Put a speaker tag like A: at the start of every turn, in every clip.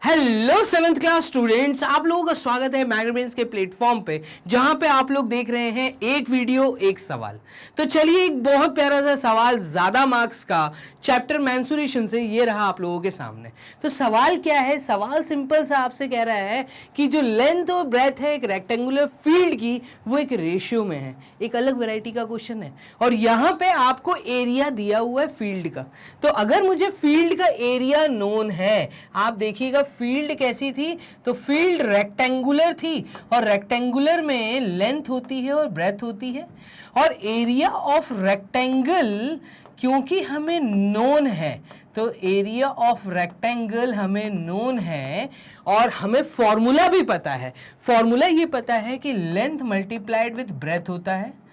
A: Hello seventh class students, आप लोगों का स्वागत है मैग्रेब्रेन्स के प्लेटफॉर्म पे, जहां पे आप लोग देख रहे हैं एक वीडियो एक सवाल। तो चलिए, एक बहुत प्यारा सा सवाल ज्यादा मार्क्स का चैप्टर मेंसुरेशन से ये रहा आप लोगों के सामने। तो सवाल क्या है? सवाल सिंपल सा आपसे कह रहा है कि जो लेंथ और ब्रेथ है एक रेक्टेंगुलर फील्ड की, वो एक रेशियो में है। एक अलग वैरायटी का क्वेश्चन है और यहाँ पे आपको एरिया दिया हुआ है फील्ड का। तो अगर मुझे फील्ड का एरिया नोन है, आप देखिएगा फील्ड कैसी थी, तो फील्ड रेक्टेंगुलर थी और रेक्टेंगुलर में लेंथ होती है और ब्रेथ होती है, और एरिया ऑफ रेक्टेंगल क्योंकि हमें नोन है, तो एरिया ऑफ रेक्टेंगल हमें नोन है और हमें फॉर्मूला भी पता है। फॉर्मूला ये पता है कि लेंथ मल्टीप्लाइड विथ ब्रेथ होता है।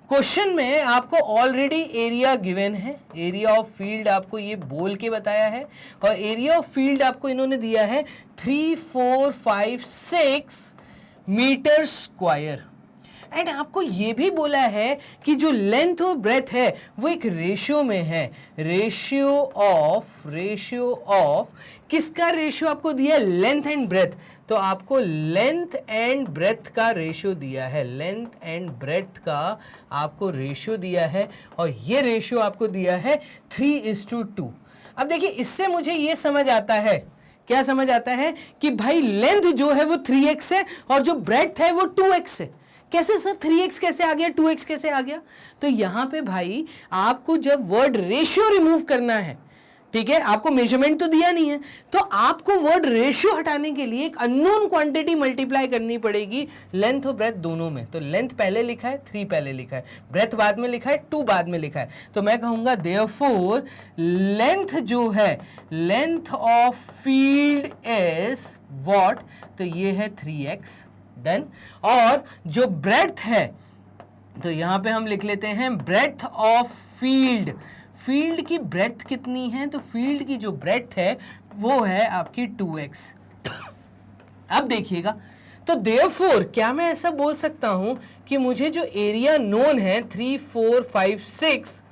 A: क्वेश्चन में आपको ऑलरेडी एरिया गिवन है, एरिया ऑफ फील्ड आपको ये बोल के बताया है, और एरिया ऑफ फील्ड आपको इन्होंने दिया है 3456 मीटर स्क्वायर। एंड आपको ये भी बोला है कि जो लेंथ और ब्रेथ है वो एक रेशियो में है। रेशियो ऑफ किसका रेशियो आपको दिया है? Length and breadth. तो आपको लेंथ एंड ब्रेथ का रेशियो दिया है, लेंथ एंड ब्रेथ का आपको रेशियो दिया है, और ये रेशियो आपको दिया है 3:2। अब देखिए, इससे मुझे ये समझ आता है, क्या समझ आता है कि भाई लेंथ जो है वो 3x है और जो ब्रेथ है वो 2x है। कैसे सर 3x कैसे आ गया, 2x कैसे आ गया? तो यहां पे भाई आपको जब वर्ड रेशियो रिमूव करना है, ठीक है, आपको मेजरमेंट तो दिया नहीं है, तो आपको वर्ड रेशियो हटाने के लिए एक अननोन क्वांटिटी मल्टीप्लाई करनी पड़ेगी लेंथ और ब्रेथ दोनों में। तो लेंथ पहले लिखा है, 3 पहले लिखा है, ब्रेथ बाद में लिखा है, 2 बाद में लिखा है। तो मैं कहूंगा देयरफॉर लेंथ जो है, length of field is what? तो ये है 3x, डन। और जो ब्रेथ है, तो यहां पे हम लिख लेते हैं ब्रेथ ऑफ फील्ड। फील्ड की ब्रेथ कितनी है? तो फील्ड की जो ब्रेथ है वो है आपकी 2x। अब देखिएगा, तो देयरफॉर क्या मैं ऐसा बोल सकता हूं कि मुझे जो एरिया नोन है 3456,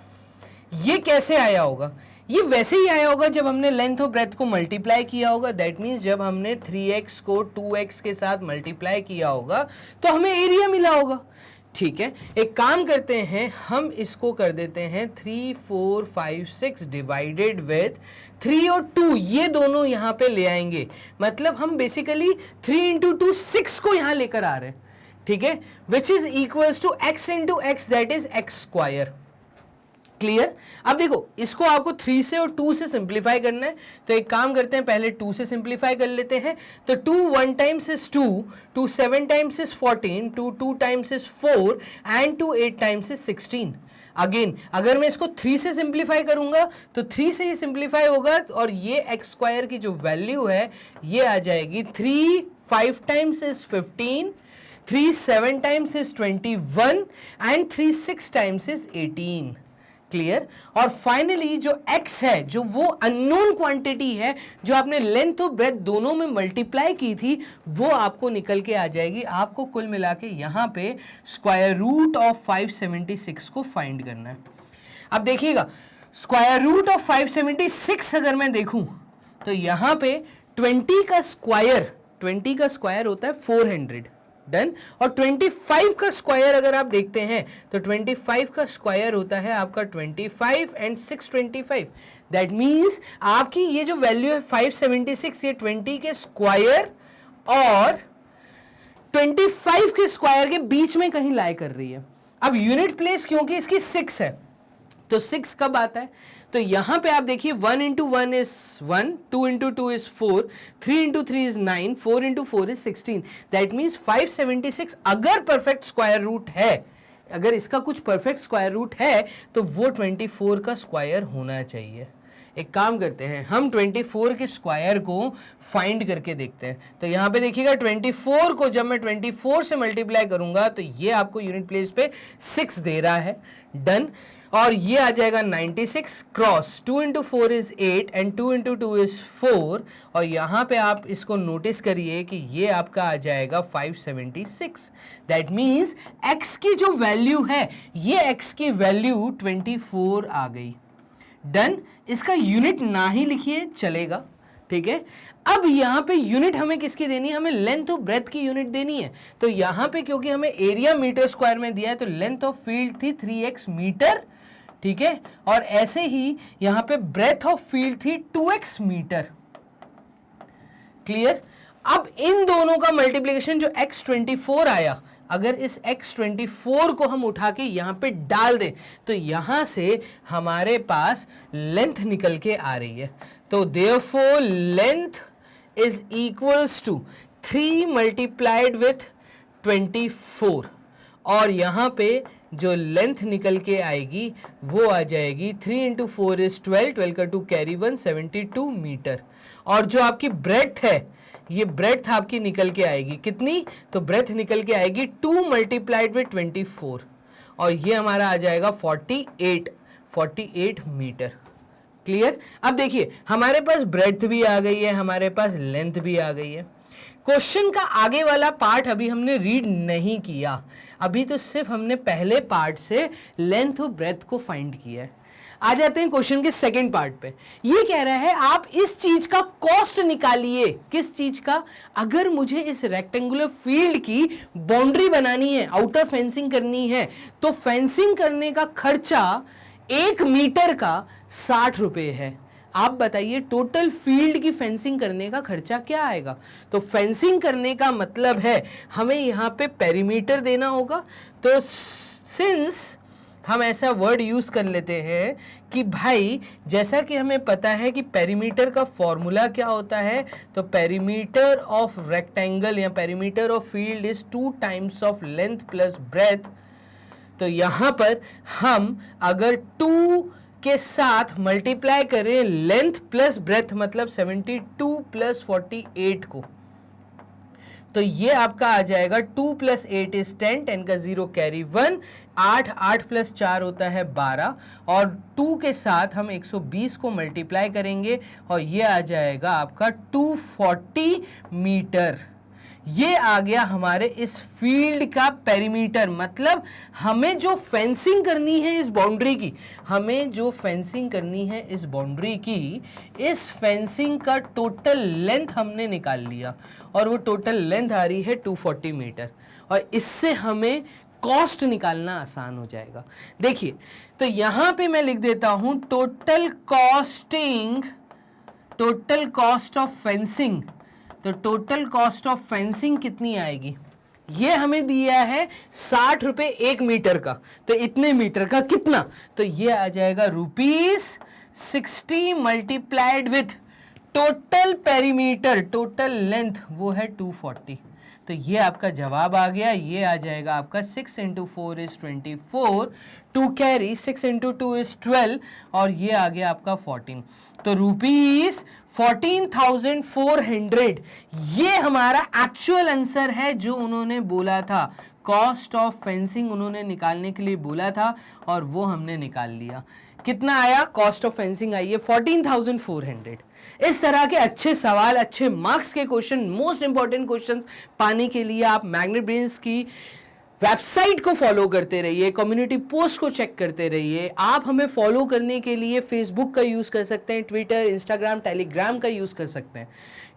A: ये कैसे आया होगा? ये वैसे ही आया होगा जब हमने लेंथ और ब्रेथ को मल्टीप्लाई किया होगा। दैट मीन्स जब हमने 3x को 2x के साथ मल्टीप्लाई किया होगा तो हमें एरिया मिला होगा। ठीक है, एक काम करते हैं, हम इसको कर देते हैं 3456 डिवाइडेड विथ 3 और 2, ये दोनों यहां पे ले आएंगे। मतलब हम बेसिकली 3 × 2 6 को यहां लेकर आ रहे हैं, ठीक है, which is equals to x × x, that is x square. Clear? अब देखो, इसको आपको 3 से और 2 से सिंप्लीफाई करना है, तो एक काम करते हैं, पहले 2 से सिंप्लीफाई कर लेते हैं। तो 2 1 times is 2, 2 7 times is 14, 2 2 times is 4 and 2 8 times is 16। Again अगर मैं इसको 3 से सिंप्लीफाई करूंगा तो 3 से ही सिंप्लीफाई होगा, और ये x स्क्वायर की जो वैल्यू है ये आ जाएगी 3 5 times is 15, 3 7 times is 21 and 3 6 times is 18। Clear? और फाइनली जो x है, जो वो अननोन क्वांटिटी है जो आपने लेंथ और ब्रेथ दोनों में मल्टीप्लाई की थी, वो आपको निकल के आ जाएगी। आपको कुल मिला के यहां पे स्क्वायर रूट ऑफ 576 को फाइंड करना है। अब देखिएगा, स्क्वायर रूट ऑफ 576 अगर मैं देखूं तो यहां पे 20 का स्क्वायर होता है 400, डन। और 25 का स्क्वायर अगर आप देखते हैं तो 25 का स्क्वायर होता है आपका 25 एंड 6 25। दैट मीन्स आपकी ये जो वैल्यू है 576, ये 20 के स्क्वायर और 25 के स्क्वायर के बीच में कहीं लाई कर रही है। अब यूनिट प्लेस क्योंकि इसकी 6 है, तो 6 कब आता है? तो यहां पे आप देखिए 1 × 1 is 1, 2 × 2 is 4, 3 × 3 is 9, 4 × 4 is 16। That means 576 अगर परफेक्ट स्क्वायर रूट है, अगर इसका कुछ परफेक्ट स्क्वायर रूट है तो वो 24 का स्क्वायर होना चाहिए। एक काम करते हैं, हम 24 के स्क्वायर को फाइंड करके देखते हैं। तो यहाँ पे देखिएगा 24 को जब मैं 24 से मल्टीप्लाई करूंगा तो ये आपको यूनिट प्लेस पे 6 दे रहा है, डन। और ये आ जाएगा 96 क्रॉस 2 × 4 इज 8 एंड 2 × 2 इज 4, और यहाँ पे आप इसको नोटिस करिए कि ये आपका आ जाएगा 576। दैट मीन्स x की जो वैल्यू है, ये x की वैल्यू 24 आ गई, डन। इसका यूनिट ना ही लिखिए चलेगा, ठीक है। अब यहाँ पे यूनिट हमें किसकी देनी है, हमें लेंथ ऑफ ब्रेथ की यूनिट देनी है। तो यहाँ पे क्योंकि हमें एरिया मीटर स्क्वायर में दिया है तो लेंथ ऑफ फील्ड थी 3x मीटर, ठीक है। और ऐसे ही यहाँ पे ब्रेथ ऑफ फील्ड थी 2x मीटर। क्लियर। अब इन दोनों का मल्टीप्लिकेशन जो x24 आया, अगर इस x24 को हम उठा के यहां पे डाल दें तो यहां से हमारे पास लेंथ निकल के आ रही है। तो therefore length is equals to 3 multiplied with 24, और यहां पे जो लेंथ निकल के आएगी वो आ जाएगी 3 इंटू 4 इज 12, 12 का 2 कैरी 1, 72 मीटर। और जो आपकी ब्रेथ है, ये ब्रेथ आपकी निकल के आएगी कितनी, तो ब्रेथ निकल के आएगी 2 मल्टीप्लाइड विथ 24, और ये हमारा आ जाएगा 48 मीटर। क्लियर। अब देखिए हमारे पास ब्रेथ भी आ गई है, हमारे पास लेंथ भी आ गई है। क्वेश्चन का आगे वाला पार्ट अभी हमने रीड नहीं किया, अभी तो सिर्फ हमने पहले पार्ट से लेंथ और ब्रेथ को फाइंड किया है। आ जाते हैं क्वेश्चन के सेकंड पार्ट पे। ये कह रहा है आप इस चीज का कॉस्ट निकालिए। किस चीज का, अगर मुझे इस रेक्टेंगुलर फील्ड की बाउंड्री बनानी है, आउटर फेंसिंग करनी है, तो फेंसिंग करने का खर्चा 1 मीटर का 60 रुपए है। आप बताइए टोटल फील्ड की फेंसिंग करने का खर्चा क्या आएगा। तो फेंसिंग करने का मतलब है हमें यहाँ पे पेरीमीटर देना होगा। तो सिंस हम ऐसा वर्ड यूज कर लेते हैं कि भाई जैसा कि हमें पता है कि पेरीमीटर का फॉर्मूला क्या होता है, तो पेरीमीटर ऑफ रेक्टेंगल या perimeter of field is 2 times of length plus breadth. तो यहां पर हम अगर 2 के साथ मल्टीप्लाई करें लेंथ प्लस ब्रेथ मतलब 72 प्लस 48 को, तो ये आपका आ जाएगा 2 प्लस 8 इज 10, 10 का 0 कैरी 1, 8 प्लस 4 होता है 12, और 2 के साथ हम 120 को मल्टीप्लाई करेंगे और ये आ जाएगा आपका 240 मीटर। ये आ गया हमारे इस फील्ड का पेरीमीटर। मतलब हमें जो फेंसिंग करनी है इस बाउंड्री की, हमें जो फेंसिंग करनी है इस बाउंड्री की, इस फेंसिंग का टोटल लेंथ हमने निकाल लिया और वो टोटल लेंथ आ रही है 240 मीटर, और इससे हमें कॉस्ट निकालना आसान हो जाएगा। देखिए तो यहां पे मैं लिख देता हूं टोटल कॉस्ट ऑफ फेंसिंग। तो टोटल कॉस्ट ऑफ फेंसिंग कितनी आएगी, ये हमें दिया है 60 रुपए 1 मीटर का, तो इतने मीटर का कितना, तो ये आ जाएगा ₹60 multiplied with total perimeter, total length वो है 240। तो ये आपका जवाब आ गया। ये आ जाएगा आपका 6 into 4 is 24, 2 carry 6 into 2 is 12, और ये आ गया आपका 14। तो ₹14,400 ये हमारा एक्चुअल आंसर है जो उन्होंने बोला था। कॉस्ट ऑफ फेंसिंग उन्होंने निकालने के लिए बोला था और वो हमने निकाल लिया। कितना आया, कॉस्ट ऑफ फेंसिंग आई है 14,400। इस तरह के अच्छे सवाल, अच्छे मार्क्स के क्वेश्चन, मोस्ट इंपॉर्टेंट क्वेश्चंस पाने के लिए आप मैग्नेट ब्रेन्स की वेबसाइट को फॉलो करते रहिए, कम्युनिटी पोस्ट को चेक करते रहिए। आप हमें फॉलो करने के लिए फेसबुक का यूज कर सकते हैं, ट्विटर, इंस्टाग्राम, टेलीग्राम का यूज कर सकते हैं।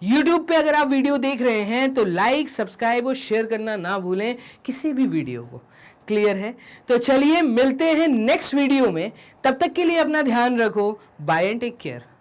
A: यूट्यूब पे अगर आप वीडियो देख रहे हैं तो लाइक, सब्सक्राइब और शेयर करना ना भूलें किसी भी वीडियो को। क्लियर है। तो चलिए मिलते हैं नेक्स्ट वीडियो में, तब तक के लिए अपना ध्यान रखो। Bye and take care.